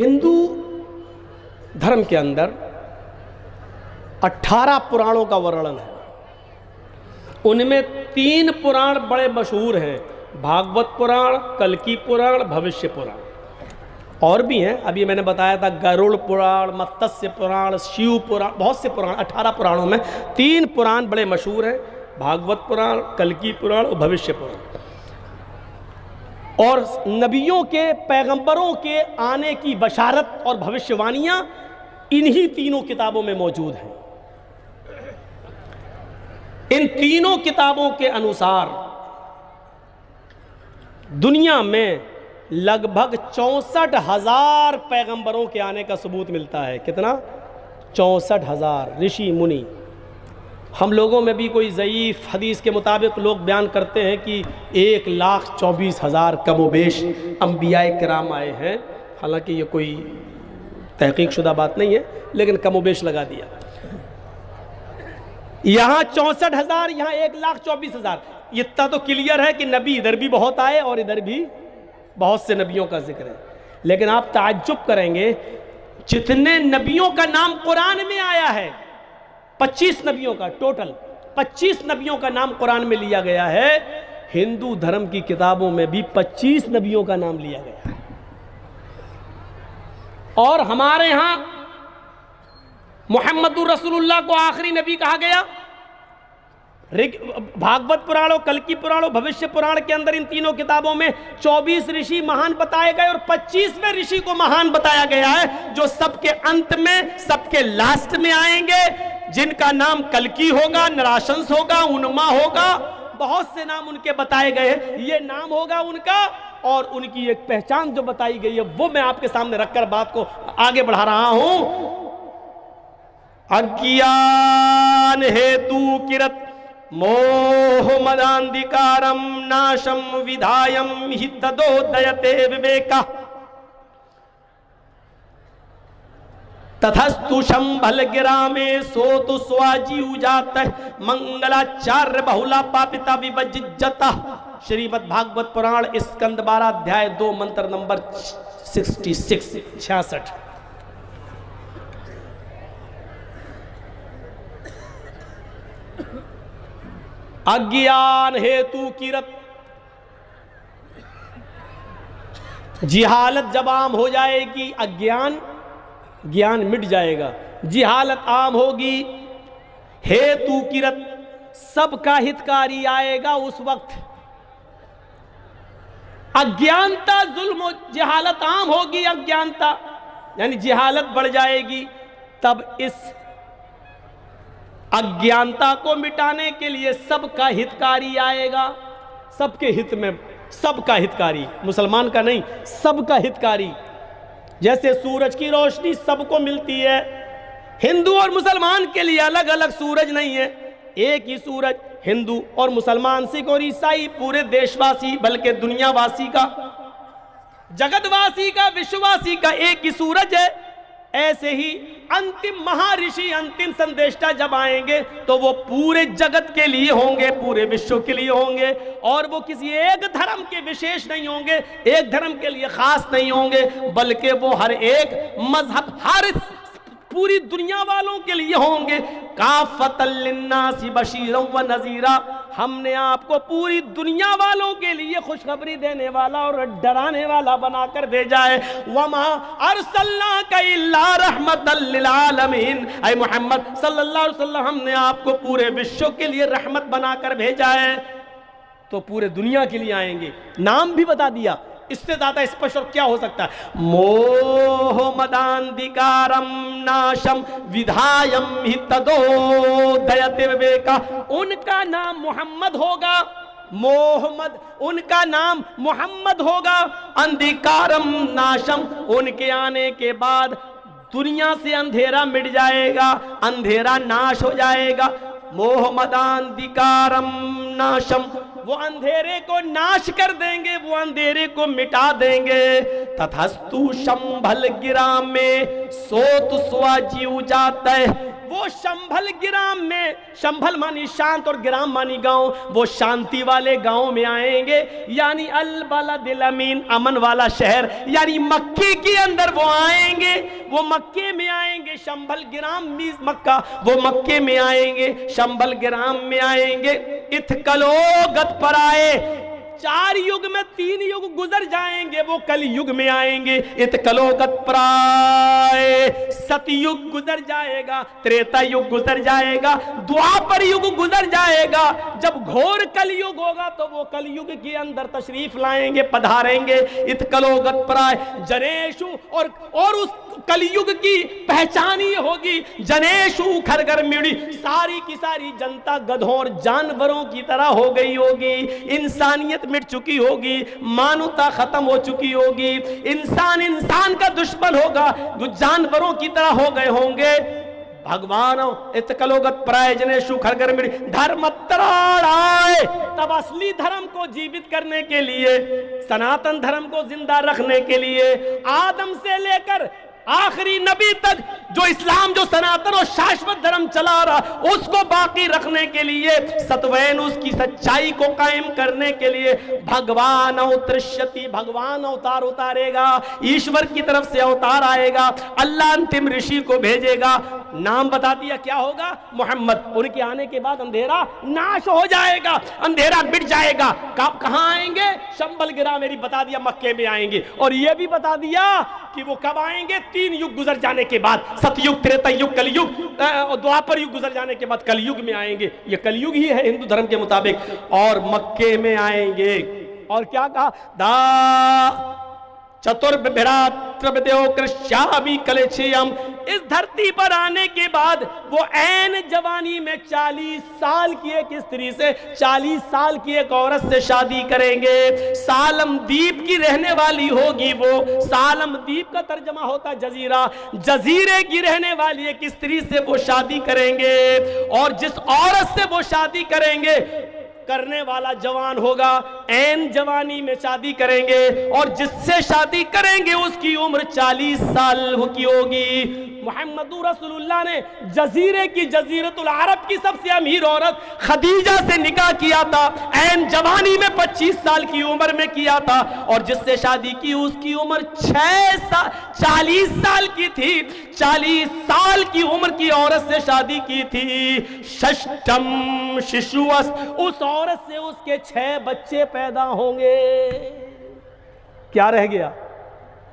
हिंदू धर्म के अंदर 18 पुराणों का वर्णन है। उनमें 3 पुराण बड़े मशहूर हैं, भागवत पुराण, कल्की पुराण, भविष्य पुराण। और भी हैं, अभी मैंने बताया था गरुड़ पुराण, मत्स्य पुराण, शिव पुराण, बहुत से पुराण। 18 पुराणों में 3 पुराण बड़े मशहूर हैं, भागवत पुराण, कल्की पुराण और भविष्य पुराण। और नबियों के, पैगंबरों के आने की बशारत और भविष्यवाणियां इन्हीं तीनों किताबों में मौजूद हैं। इन तीनों किताबों के अनुसार दुनिया में लगभग 64,000 पैगंबरों के आने का सबूत मिलता है। कितना? 64,000 ऋषि मुनि। हम लोगों में भी कोई ज़ईफ़ हदीस के मुताबिक लोग बयान करते हैं कि 1,24,000 कमोबेश अंबियाए किराम आए हैं। हालांकि ये कोई तहकीक शुदा बात नहीं है, लेकिन कमोबेश लगा दिया। यहाँ 64,000, यहाँ 1,24,000। इतना तो क्लियर है कि नबी इधर भी बहुत आए और इधर भी बहुत से नबियों का जिक्र है। लेकिन आप ताज्जुब करेंगे, जितने नबियों का नाम कुरान में आया है, 25 नबियों का, टोटल 25 नबियों का नाम कुरान में लिया गया है। हिंदू धर्म की किताबों में भी 25 नबियों का नाम लिया गया है। और हमारे यहां मुहम्मदुर रसूलुल्लाह को आखिरी नबी कहा गया। भागवत पुराण और कल्की पुराण और भविष्य पुराण के अंदर इन तीनों किताबों में 24 ऋषि महान बताए गए और 25वें ऋषि को महान बताया गया है, जो सबके अंत में, सबके लास्ट में आएंगे, जिनका नाम कल्की होगा, नराशंस होगा, उन्मा होगा, बहुत से नाम उनके बताए गए हैं। ये नाम होगा उनका, और उनकी एक पहचान जो बताई गई है वो मैं आपके सामने रखकर बात को आगे बढ़ा रहा हूं। अज्ञान हेतु किरत मोह मदांधिकारम नाशम विधायम हि तदोदयते विवेका तथस्तु शंभल गिरा में सो तो स्वाजी जात मंगलाचार्य बहुला पापिता विभजिज्जता। श्रीमद् भागवत पुराण स्कंद 12 अध्याय 2 मंत्र नंबर 66। अज्ञान हेतु किरत, जिहालत जब आम हो जाएगी, अज्ञान, ज्ञान मिट जाएगा, जिहालत आम होगी। हेतु किरत, सबका हितकारी आएगा उस वक्त। अज्ञानता, जुल्म, जिहालत आम होगी, अज्ञानता यानी जिहालत बढ़ जाएगी। तब इस अज्ञानता को मिटाने के लिए सबका हितकारी आएगा। सबके हित में, सबका हितकारी, मुसलमान का नहीं, सबका हितकारी। जैसे सूरज की रोशनी सबको मिलती है, हिंदू और मुसलमान के लिए अलग अलग सूरज नहीं है, एक ही सूरज। हिंदू और मुसलमान, सिख और ईसाई, पूरे देशवासी बल्कि दुनियावासी का, जगतवासी का, विश्ववासी का एक ही सूरज है। ऐसे ही अंतिम महर्षि, अंतिम संदेष्टा जब आएंगे तो वो पूरे जगत के लिए होंगे, पूरे विश्व के लिए होंगे, और वो किसी एक धर्म के विशेष नहीं होंगे, एक धर्म के लिए खास नहीं होंगे, बल्कि वो हर एक मजहब, हर पूरी दुनिया वालों के लिए होंगे। काफतल लिन्नासी बशीरन व नज़ीरा, हमने आपको पूरी दुनिया वालों के लिए खुशखबरी देने वाला और डराने वाला बनाकर भेजा है। वमा अरसलनाका इल्ला रहमतल लिल आलमीन, ऐ मोहम्मद सल्लल्लाहु अलैहि वसल्लम, हमने आपको पूरे विश्व के लिए रहमत बनाकर भेजा है। तो पूरे दुनिया के लिए आएंगे। नाम भी बता दिया, इससे ज्यादा स्पष्ट और क्या हो सकता है? मोह मदांधिकारम नाशम विधायम हि तदोदयते विवेका। उनका नाम मोहम्मद होगा, मोहम्मद, उनका नाम मोहम्मद होगा। अंधिकारम नाशम, उनके आने के बाद दुनिया से अंधेरा मिट जाएगा, अंधेरा नाश हो जाएगा। मोह मदांधिकारम नाशम, वो अंधेरे को नाश कर देंगे, वो अंधेरे को मिटा देंगे। तथस्तु शंभल गिरा में सोत स्वाजीव जाता है, वो शंभल ग्राम में, शंभल मानी शांत और ग्राम मानी गांव, वो शांति वाले गांव में आएंगे, यानी अल बलदिल अमीन, अमन वाला शहर, यानी मक्के के अंदर वो आएंगे। वो मक्के में आएंगे, शंभल ग्राम मीज मक्का, वो मक्के में आएंगे, शंभल ग्राम में आएंगे। इत्कलो गत पर आए, 4 युग में 3 युग गुजर जाएंगे, वो कल युग में आएंगे। इत्कलोगत प्राय, सतयुग गुजर जाएगा, त्रेता युग गुजर जाएगा, द्वापर युग गुजर जाएगा। जब घोर कलयुग होगा तो वो कलयुग के अंदर तशरीफ लाएंगे, पधारेंगे। इत्कलोगत प्राय जनेशु, और उस कलयुग की पहचान ही होगी, जनेशु खरगर मिड़ी, सारी की सारी जनता गधों और जानवरों की तरह हो गई होगी। इंसानियत मिट चुकी होगी, मानवता खत्म हो चुकी होगी, इंसान इंसान का दुश्मन होगा, जो जानवरों की तरह हो गए होंगे। भगवान इत्कलोगत प्राय जनेशु खरगर मिड़ी, धर्म आए, तब असली धर्म को जीवित करने के लिए, सनातन धर्म को जिंदा रखने के लिए, आदम से लेकर आखिरी नबी तक जो इस्लाम, जो सनातन और शाश्वत धर्म चला रहा, उसको बाकी रखने के लिए, सत्वैन उसकी सच्चाई को कायम करने के लिए भगवान अवतरिष्यति, भगवान अवतार उतारेगा, ईश्वर की तरफ से अवतार आएगा, अल्लाह अंतिम ऋषि को भेजेगा। नाम बता दिया क्या होगा, मोहम्मद। उनके आने के बाद अंधेरा नाश हो जाएगा, अंधेरा मिट जाएगा। कहां आएंगे, शंभल ग्राम, मेरी बता दिया मक्के में आएंगे। और यह भी बता दिया कि वो कब आएंगे, 3 युग गुजर जाने के बाद, सतयुग, त्रेता युग, कलयुग, द्वापर युग गुजर जाने के बाद कलयुग में आएंगे। ये कलयुग ही है हिंदू धर्म के मुताबिक। और मक्के में आएंगे, और क्या कहा, दा चतुर्भ्रातृदेव कृष्यामि कलेच्छेयम। इस धरती पर आने के बाद वो ऐन जवानी में 40 साल की एक स्त्री से, 40 साल की एक औरत से शादी करेंगे। सालम द्वीप की रहने वाली होगी वो। सालम द्वीप का तर्जमा होता जजीरा, जजीरे की रहने वाली एक स्त्री से वो शादी करेंगे। और जिस औरत से वो शादी करेंगे, करने वाला जवान होगा, ऐन जवानी में शादी करेंगे। और जिससे शादी करेंगे उसकी उम्र 40 साल की होगी। मोहम्मद रसूलुल्लाह ने जजीरे की, जजीरतुल अरब की सबसे अमीर औरत खदीजा से निकाह किया था, ऐन जवानी में 25 साल की उम्र में किया था। और जिससे शादी की उसकी उम्र 40 साल की थी। 40 साल की उम्र की औरत से शादी की थी। षष्ठम शिशुअस, उस औरत से उसके 6 बच्चे पैदा होंगे। क्या रह गया,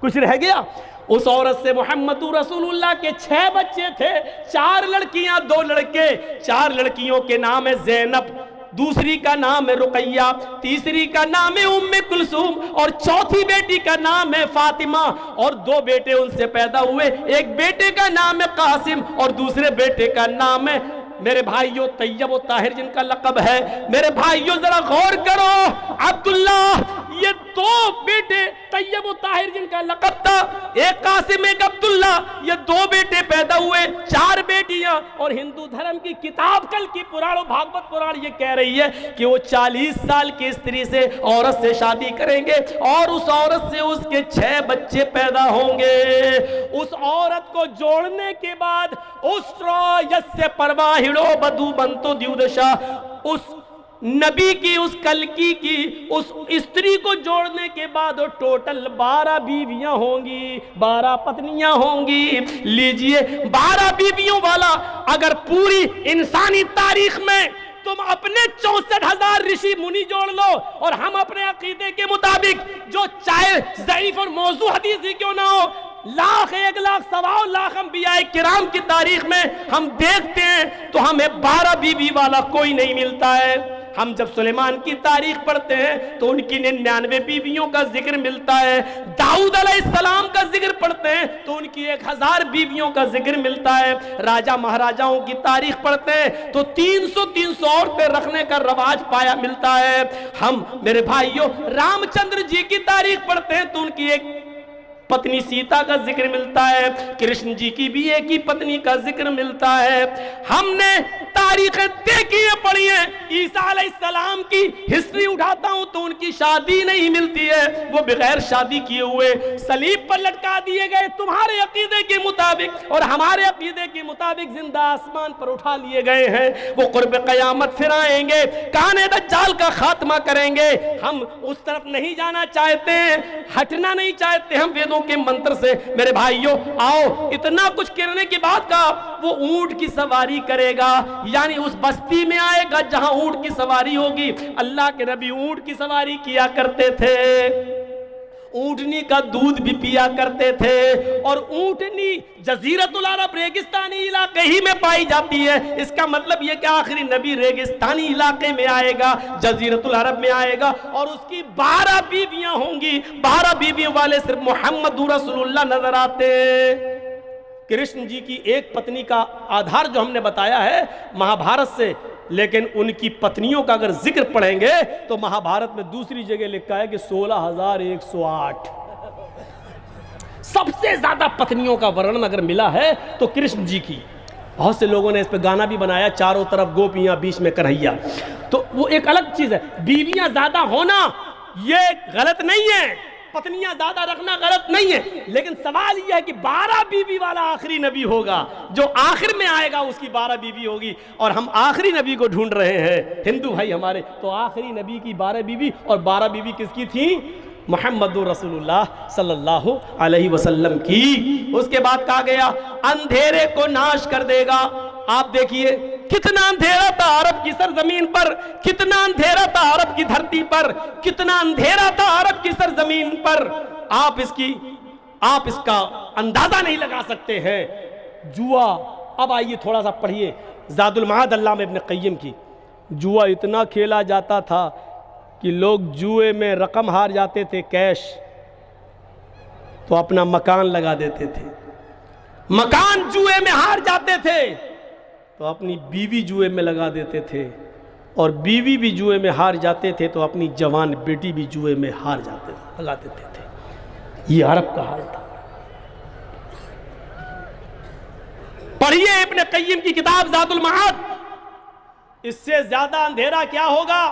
कुछ रह गया? उस औरत से मोहम्मद रसूलुल्लाह के 6 बच्चे थे, 4 लड़कियां 2 लड़के। 4 लड़कियों के नाम है ज़ैनब, दूसरी का नाम है रुकैया, तीसरी का नाम है उम्मे कुलसूम, और चौथी बेटी का नाम है फातिमा। और 2 बेटे उनसे पैदा हुए, एक बेटे का नाम है कासिम और दूसरे बेटे का नाम है, मेरे भाइयों, तैयब और ताहिर जिनका लक़ब है। मेरे भाइयों जरा गौर करो, अब्दुल्ला, ये 2 बेटे तैयब और ताहिर जिनका लक़ब था, एक कासिम एक अब्दुल्ला, ये 2 बेटे पैदा हुए, 4 बेटियां। और हिंदू धर्म की किताब कल की पुराण, भागवत पुराण ये कह रही है कि वो 40 साल की स्त्री से, औरत से शादी करेंगे और उस औरत से उसके 6 बच्चे पैदा होंगे। उस औरत को जोड़ने के बाद उस परवाहिड़ो बधु बंतो द्युदशा, उस नबी की, उस कलकी की, उस स्त्री को जोड़ने के बाद टोटल 12 बीवियां होंगी, 12 पत्नियां होंगी। लीजिए, 12 बीवियों वाला अगर पूरी इंसानी तारीख में तुम अपने 64,000 ऋषि मुनि जोड़ लो, और हम अपने अकीदे के मुताबिक, जो चाहे ज़ईफ और मौजू हदीस ही क्यों ना हो, लाख, 1 लाख, 1.25 लाख अंबियाए किराम की तारीख में हम देखते हैं तो हमें 12 बीवी वाला कोई नहीं मिलता है। हम जब सुलेमान की तारीख पढ़ते हैं तो उनकी 99 बीवियों का जिक्र मिलता है। दाऊद अलैहिस्सलाम का जिक्र पढ़ते हैं तो उनकी 1000 बीवियों का जिक्र मिलता है। राजा महाराजाओं की तारीख पढ़ते हैं तो 300 औरतें रखने का रवाज पाया मिलता है। हम, मेरे भाइयों, रामचंद्र जी की तारीख पढ़ते हैं तो उनकी पत्नी सीता का जिक्र मिलता है, कृष्ण जी की भी एक ही पत्नी का जिक्र मिलता है। हमने तारीखें देखी है, पढ़ी है। ईसा अलैहिस्सलाम की हिस्ट्री उठाता हूं तो उनकी शादी नहीं मिलती है, वो बगैर शादी किए हुए सलीब पर लटका दिए गए तुम्हारे अकीदे के मुताबिक, और हमारे अकीदे के मुताबिक जिंदा आसमान पर उठा लिए गए हैं। वो कुर्ब क़यामत फिर आएंगे, काने दज्जाल का खात्मा करेंगे। हम उस तरफ नहीं जाना चाहते हैं, हटना नहीं चाहते हम वेदों के मंत्र से। मेरे भाइयों आओ, इतना कुछ करने के बाद का वो ऊंट की सवारी करेगा, यानी उस बस्ती में आएगा जहां ऊंट की सवारी होगी। अल्लाह के नबी ऊंट की सवारी किया करते थे, ऊंटनी का दूध भी पिया करते थे, और ऊंटनी जजीरतुल अरब रेगिस्तानी इलाके ही में पाई जाती है। इसका मतलब यह कि आखिरी नबी रेगिस्तानी इलाके में आएगा, जजीरतुल अरब में आएगा, और उसकी 12 बीवियां होंगी। 12 बीवियों वाले सिर्फ मोहम्मद रसूलुल्लाह नजर आते। कृष्ण जी की एक पत्नी का आधार जो हमने बताया है महाभारत से, लेकिन उनकी पत्नियों का अगर जिक्र पढ़ेंगे तो महाभारत में दूसरी जगह लिखा है कि 16,108 सबसे ज्यादा पत्नियों का वर्णन अगर मिला है तो कृष्ण जी की। बहुत से लोगों ने इस पे गाना भी बनाया, चारों तरफ गोपियां बीच में कन्हैया, तो वो एक अलग चीज है। बीवियां ज्यादा होना ये गलत नहीं है, पत्नियां ज्यादा रखना गलत नहीं है, लेकिन सवाल यह है कि 12 बीवी वाला आखिरी नबी होगा, जो आखिर में आएगा उसकी 12 बीवी होगी, और हम आखिरी नबी को ढूंढ रहे हैं हिंदू भाई हमारे। तो आखिरी नबी की 12 बीवी, और 12 बीवी किसकी थी? मोहम्मद रसूलुल्लाह सल्लल्लाहु अलैहि वसल्लम की। उसके बाद कहा गया अंधेरे को नाश कर देगा। आप देखिए कितना अंधेरा था अरब की सरजमीन पर, कितना अंधेरा था अरब की धरती पर, कितना अंधेरा था अरब की सरजमीन पर। आप इसका अंदाजा नहीं लगा सकते हैं। जुआ, अब आइए थोड़ा सा पढ़िए ज़ादुल मआद अल्लामा इब्न क़य्यिम की। जुआ इतना खेला जाता था कि लोग जुए में रकम हार जाते थे कैश, तो अपना मकान लगा देते थे। मकान जुए में हार जाते थे तो अपनी बीवी जुए में लगा देते थे, और बीवी भी जुए में हार जाते थे तो अपनी जवान बेटी भी जुए में हार जाते लगा देते थे। ये अरब का हाल था। पढ़िए इब्न क़य्यिम की किताब ज़ादुल मआद। इससे ज्यादा अंधेरा क्या होगा?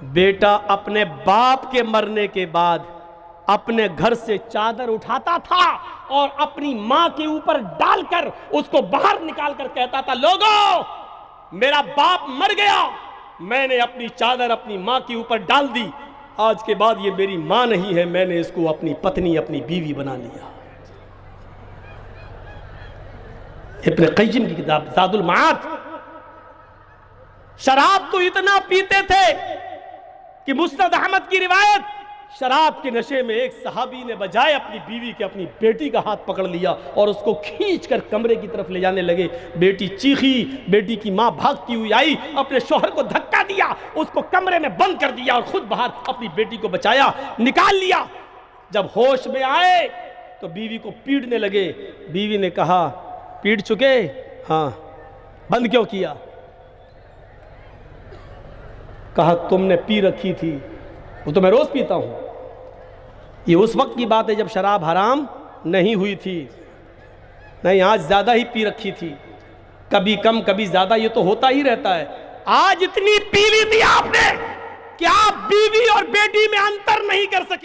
बेटा अपने बाप के मरने के बाद अपने घर से चादर उठाता था और अपनी मां के ऊपर डालकर उसको बाहर निकालकर कहता था, लोगों मेरा बाप मर गया, मैंने अपनी चादर अपनी मां के ऊपर डाल दी, आज के बाद ये मेरी मां नहीं है, मैंने इसको अपनी पत्नी अपनी बीवी बना लिया। इब्न क़य्यिम की किताब ज़ादुल मआद। शराब तो इतना पीते थे कि मुस्नद अहमद की रिवायत, शराब के नशे में एक सहाबी ने बजाय अपनी बीवी के अपनी बेटी का हाथ पकड़ लिया और उसको खींचकर कमरे की तरफ ले जाने लगे। बेटी चीखी, बेटी की मां भागती हुई आई, अपने शौहर को धक्का दिया, उसको कमरे में बंद कर दिया और खुद बाहर अपनी बेटी को बचाया, निकाल लिया। जब होश में आए तो बीवी को पीटने लगे। बीवी ने कहा, पीट चुके? हाँ। बंद क्यों किया? कहा तुमने पी रखी थी। वो तो मैं रोज पीता हूं। ये उस वक्त की बात है जब शराब हराम नहीं हुई थी। नहीं, आज ज्यादा ही पी रखी थी, कभी कम कभी ज्यादा, ये तो होता ही रहता है। आज इतनी पी ली थी आपने कि आप बीवी और बेटी में अंतर नहीं कर सके।